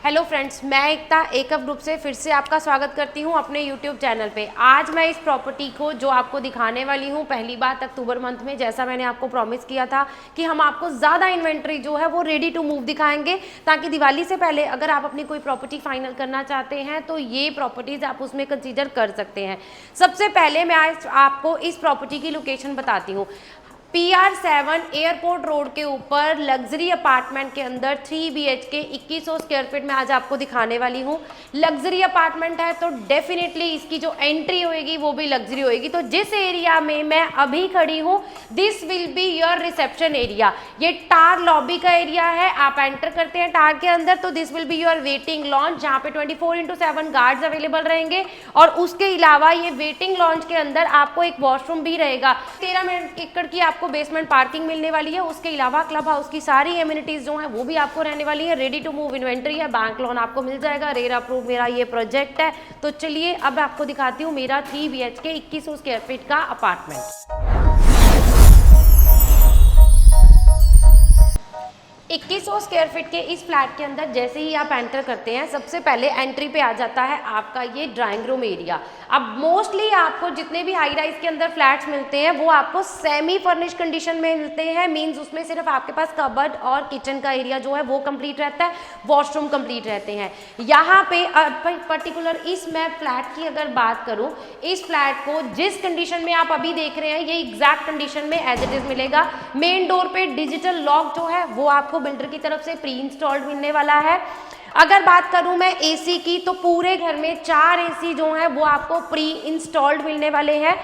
Hello friends, मैं एकता एकअप group से फिर से आपका स्वागत करती हूं अपने यूट्यूब चैनल पे। आज मैं इस प्रॉपर्टी को जो आपको दिखाने वाली हूं पहली बार अक्टूबर मंथ में, जैसा मैंने आपको प्रॉमिस किया था कि हम आपको ज़्यादा इन्वेंट्री जो है वो रेडी टू मूव दिखाएंगे, ताकि दिवाली से पहले अगर आप अपनी कोई प्रॉपर्टी फाइनल करना चाहते हैं तो ये प्रॉपर्टीज़ आप उसमें कंसीडर कर सकते हैं। सबसे पहले मैं आज आपको इस प्रॉपर्टी की लोकेशन बताती हूँ। PR7 एयरपोर्ट रोड के ऊपर लग्जरी अपार्टमेंट के अंदर 3 BHK 2100 स्क्वायर फीट में आज आपको दिखाने वाली हूँ। लग्जरी अपार्टमेंट है तो डेफिनेटली इसकी जो एंट्री होएगी वो भी लग्जरी होएगी। तो जिस एरिया में मैं अभी खड़ी हूँ, this will be your reception area. ये टार लॉबी का एरिया है। आप एंटर करते हैं टार के अंदर तो this will be your waiting launch, जहाँ पे 24/7 गार्ड्स अवेलेबल रहेंगे। और उसके अलावा ये वेटिंग लॉन्च के अंदर आपको एक वॉशरूम भी रहेगा। 13 एकड़ की आपको बेसमेंट पार्किंग मिलने वाली है। उसके अलावा क्लब हाउस की सारी एमिनिटीज जो है वो भी आपको रहने वाली है। रेडी टू मूव इन्वेंट्री है, बैंक लोन आपको मिल जाएगा। रेरा अप्रूव मेरा ये प्रोजेक्ट है। तो चलिए अब आपको दिखाती हूँ मेरा 3 BHK 2100 स्क्वायर फीट का अपार्टमेंट। 2100 स्क्वायर फीट के इस फ्लैट के अंदर जैसे ही आप एंटर करते हैं, सबसे पहले एंट्री पे आ जाता है आपका ये ड्राइंग रूम एरिया। अब मोस्टली आपको जितने भी हाई राइज के अंदर फ्लैट्स मिलते हैं वो आपको सेमी फर्निश कंडीशन में मिलते हैं। मींस उसमें सिर्फ आपके पास कबर्ड और किचन का एरिया जो है वो कंप्लीट रहता है, वॉशरूम कंप्लीट रहते हैं। यहाँ पे पर्टिकुलर इस मैं फ्लैट की अगर बात करूँ, इस फ्लैट को जिस कंडीशन में आप अभी देख रहे हैं ये एग्जैक्ट कंडीशन में एज इट इज मिलेगा। मेन डोर पे डिजिटल लॉक जो है वो आपको बिल्डर की तरफ से प्री इंस्टॉल्ड मिलने वाला है। अगर बात करूं मैं एसी की, तो पूरे घर में 4 एसी जो है वो आपको प्री इंस्टॉल्ड मिलने वाले हैं।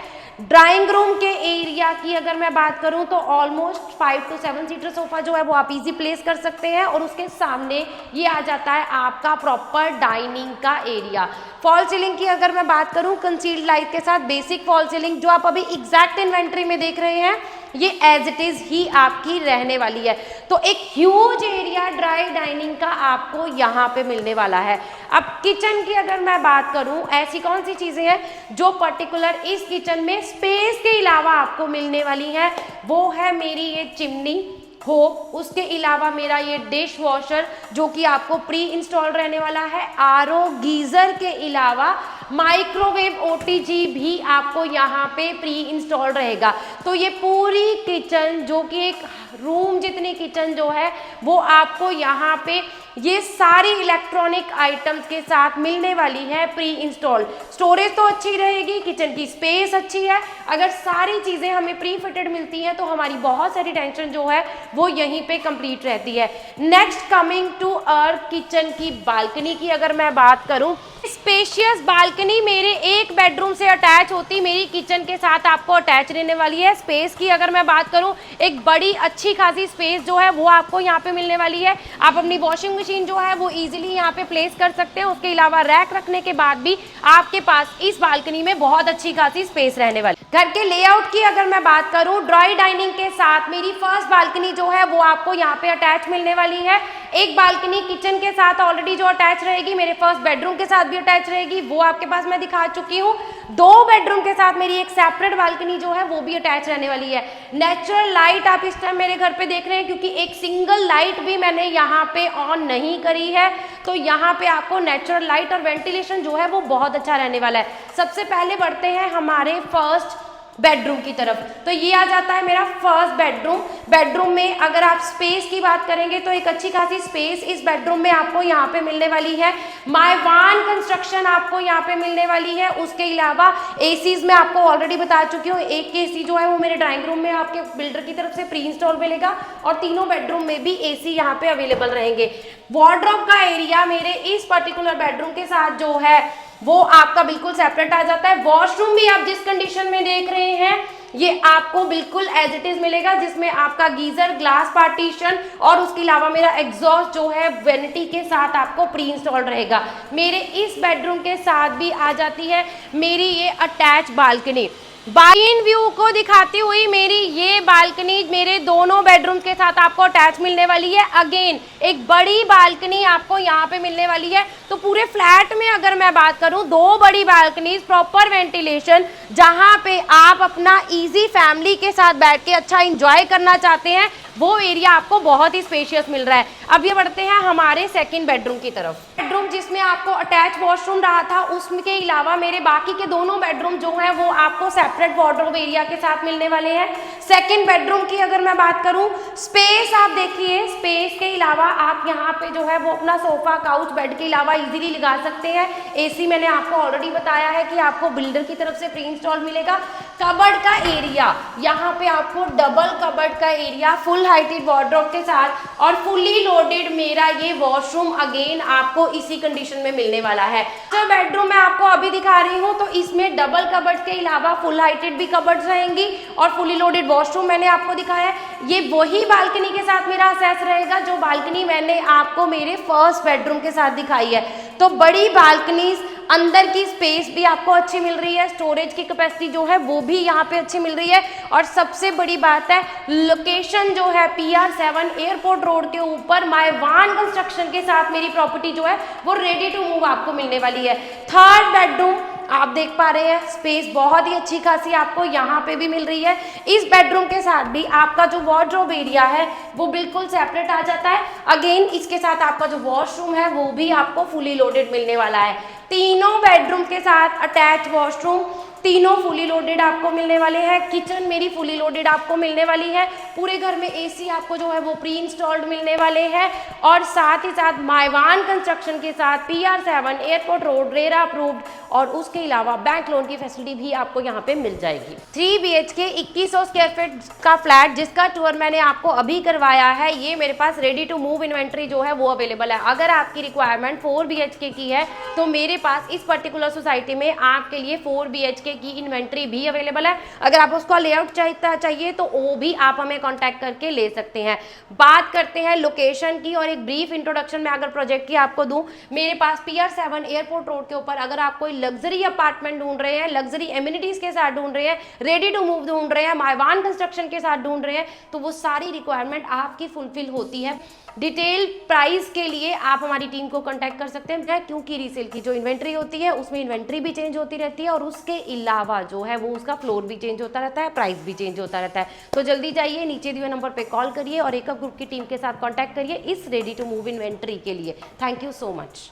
ड्राइंग रूम के एरिया की अगर मैं बात करूं तो ऑलमोस्ट 5 to 7 सीटर सोफा जो है वो आप इजी प्लेस कर सकते हैं। और उसके सामने ये आ जाता है आपका प्रॉपर डाइनिंग का एरिया। फॉल सीलिंग की अगर मैं बात करूं, कंसील्ड लाइट के साथ बेसिक फॉल सीलिंग जो आप अभी एग्जैक्ट इन्वेंट्री में देख रहे हैं ये एज इट इज ही आपकी रहने वाली है। तो एक ह्यूज एरिया ड्राई डाइनिंग का आपको यहाँ पे मिलने वाला है। अब किचन की अगर मैं बात करूं, ऐसी कौन सी चीजें हैं जो पर्टिकुलर इस किचन में स्पेस के अलावा आपको मिलने वाली है, वो है मेरी ये चिमनी हो, उसके अलावा मेरा ये डिश वॉशर जो कि आपको प्री इंस्टॉल रहने वाला है। RO गीजर के अलावा माइक्रोवेव OTG भी आपको यहाँ पे प्री इंस्टॉल रहेगा। तो ये पूरी किचन जो कि एक रूम जितनी किचन जो है वो आपको यहाँ पे ये सारी इलेक्ट्रॉनिक आइटम्स के साथ मिलने वाली है प्री इंस्टॉल। स्टोरेज तो अच्छी रहेगी, किचन की स्पेस अच्छी है। अगर सारी चीज़ें हमें प्री फिटेड मिलती हैं तो हमारी बहुत सारी टेंशन जो है वो यहीं पे कंप्लीट रहती है। Next coming to our kitchen की बालकनी की अगर मैं बात करूं, स्पेशियस बालकनी मेरे एक बेडरूम से अटैच होती मेरी किचन के साथ आपको अटैच रहने वाली है। स्पेस की अगर मैं बात करूं, एक बड़ी अच्छी खासी स्पेस जो है वो आपको यहाँ पे मिलने वाली है। आप अपनी वॉशिंग मशीन जो है वो इजीली यहाँ पे प्लेस कर सकते हैं। उसके अलावा रैक रखने के बाद भी आपके पास इस बालकनी में बहुत अच्छी खासी स्पेस रहने वाली। घर के लेआउट की अगर मैं बात करूं, ड्राई डाइनिंग के साथ मेरी फर्स्ट बालकनी जो है वो आपको यहाँ पे अटैच मिलने वाली है। एक बालकनी किचन के साथ ऑलरेडी जो अटैच रहेगी, मेरे फर्स्ट बेडरूम के साथ भी अटैच रहेगी, वो आपके पास मैं दिखा चुकी हूँ। 2 बेडरूम के साथ मेरी एक सेपरेट बालकनी जो है वो भी अटैच रहने वाली है। नेचुरल लाइट आप इस टाइम मेरे घर पे देख रहे हैं क्योंकि एक सिंगल लाइट भी मैंने यहाँ पे ऑन नहीं करी है। तो यहाँ पे आपको नेचुरल लाइट और वेंटिलेशन जो है वो बहुत अच्छा रहने वाला है। सबसे पहले बढ़ते हैं हमारे फर्स्ट बेडरूम की तरफ। तो ये आ जाता है मेरा फर्स्ट बेडरूम। बेडरूम में अगर आप स्पेस की बात करेंगे तो एक अच्छी खासी स्पेस इस बेडरूम में आपको यहाँ पे मिलने वाली है। माइवान कंस्ट्रक्शन आपको यहाँ पे मिलने वाली है। उसके अलावा एसीज में आपको ऑलरेडी बता चुकी हूँ, एक एसी जो है वो मेरे ड्राइंग रूम में आपके बिल्डर की तरफ से प्री इंस्टॉल मिलेगा और तीनों बेडरूम में भी AC यहाँ पे अवेलेबल रहेंगे। वार्डरोब का एरिया मेरे इस पर्टिकुलर बेडरूम के साथ जो है वो आपका बिल्कुल सेपरेट आ जाता है। वॉशरूम भी आप जिस कंडीशन में देख रहे हैं ये आपको बिल्कुल एज इट इज मिलेगा, जिसमें आपका गीजर, ग्लास पार्टीशन और उसके अलावा मेरा एग्जॉस्ट जो है वेनिटी के साथ आपको प्री इंस्टॉल रहेगा। मेरे इस बेडरूम के साथ भी आ जाती है मेरी ये अटैच बालकनी। बाइन व्यू को दिखाती हुई मेरी ये बालकनी मेरे दोनों बेडरूम के साथ आपको अटैच मिलने वाली है। अगेन एक बड़ी बालकनी आपको यहाँ पे मिलने वाली है। तो पूरे फ्लैट में अगर मैं बात करूँ, 2 बड़ी बालकनीज, प्रॉपर वेंटिलेशन, जहाँ पे आप अपना इजी फैमिली के साथ बैठ के अच्छा इंजॉय करना चाहते हैं वो एरिया आपको बहुत ही स्पेशियस मिल रहा है। अब ये बढ़ते हैं हमारे सेकंड बेडरूम की तरफ। बेडरूम जिसमें आपको अटैच वॉशरूम रहा था, उसके अलावा मेरे बाकी के दोनों बेडरूम जो है वो आपको सेपरेट वार्डरोब एरिया के साथ मिलने वाले हैं। सेकंड बेडरूम की अगर मैं बात करूं, स्पेस आप देखिए, स्पेस के अलावा आप यहाँ पे जो है वो अपना सोफा, काउच, बेड के अलावा इजीली लगा सकते हैं। एसी मैंने आपको ऑलरेडी बताया है कि आपको बिल्डर की तरफ से प्री इंस्टॉल मिलेगा। कबर्ड का एरिया, यहाँ पे आपको डबल कबर्ड का एरिया फुल हाइटेड वार्डरोब के साथ और फुली लोडेड मेरा ये वॉशरूम अगेन आपको इसी कंडीशन में मिलने वाला है। जो बेडरूम मैं आपको अभी दिखा रही हूँ, तो इसमें डबल कबर्ड के अलावा फुल हाइटेड भी कबर्ड्स रहेंगी और फुली लोडेड वॉशरूम मैंने आपको दिखाया है। ये वही बालकनी के साथ मेरा असेस रहेगा जो बालकनी मैंने आपको मेरे फर्स्ट बेडरूम के साथ दिखाई है। तो बड़ी बालकनीज, अंदर की स्पेस भी आपको अच्छी मिल रही है, स्टोरेज की कैपेसिटी जो है वो भी यहाँ पे अच्छी मिल रही है और सबसे बड़ी बात है लोकेशन जो है PR7 एयरपोर्ट रोड के ऊपर मायवान कंस्ट्रक्शन के साथ मेरी प्रॉपर्टी जो है वो रेडी टू मूव आपको मिलने वाली है। थर्ड बेडरूम आप देख पा रहे हैं, स्पेस बहुत ही अच्छी खासी आपको यहाँ पे भी मिल रही है। इस बेडरूम के साथ भी आपका जो वार्डरोब एरिया है वो बिल्कुल सेपरेट आ जाता है। अगेन इसके साथ आपका जो वॉशरूम है वो भी आपको फुली लोडेड मिलने वाला है। तीनों बेडरूम के साथ अटैच वॉशरूम, तीनों फुली लोडेड आपको मिलने वाले हैं। किचन मेरी फुली लोडेड आपको मिलने वाली है। पूरे घर में एसी आपको जो है वो प्री इंस्टॉल्ड मिलने वाले हैं और साथ ही साथ मायवान कंस्ट्रक्शन के साथ PR7 airport road, RERA approved और उसके अलावा बैंक लोन की फैसिलिटी भी आपको यहाँ पे मिल जाएगी। 3 BHK 2100 स्क्वायर फीट का फ्लैट जिसका टूर मैंने आपको अभी करवाया है, ये मेरे पास रेडी टू मूव इन्वेंट्री जो है वो अवेलेबल है। अगर आपकी रिक्वायरमेंट 4 BHK की है तो मेरे पास इस पर्टिकुलर सोसाइटी में आपके लिए 4 BHK की इन्वेंट्री भी अवेलेबल है। अगर आप उसका लेआउट चाहिए तो वो भी आप हमें कांटेक्ट करके ले सकते हैं। बात करते हैं लोकेशन की और एक ब्रीफ इंट्रोडक्शन में अगर प्रोजेक्ट की आपको दूं, मेरे पास PR7 एयरपोर्ट रोड के ऊपर अगर आप कोई लग्जरी अपार्टमेंट ढूंढ रहे हैं, लग्जरी एमिनिटीज के साथ ढूंढ रहे हैं, रेडी टू मूव ढूंढ रहे हैं, मायवान कंस्ट्रक्शन के साथ ढूंढ रहे हैं, तो वो सारी रिक्वायरमेंट आपकी फुलफिल होती है। डिटेल प्राइस के लिए आप हमारी टीम को कांटेक्ट कर सकते हैं, क्योंकि रीसेल की जो इन्वेंट्री होती है उसमें इन्वेंट्री भी चेंज होती रहती है और उसके अलावा जो है वो उसका फ्लोर भी चेंज होता रहता है, प्राइस भी चेंज होता रहता है। तो जल्दी जाइए, नीचे दिए नंबर पे कॉल करिए और एकअप ग्रुप की टीम के साथ कांटेक्ट करिए इस रेडी टू मूव इन्वेंट्री के लिए। Thank you so much.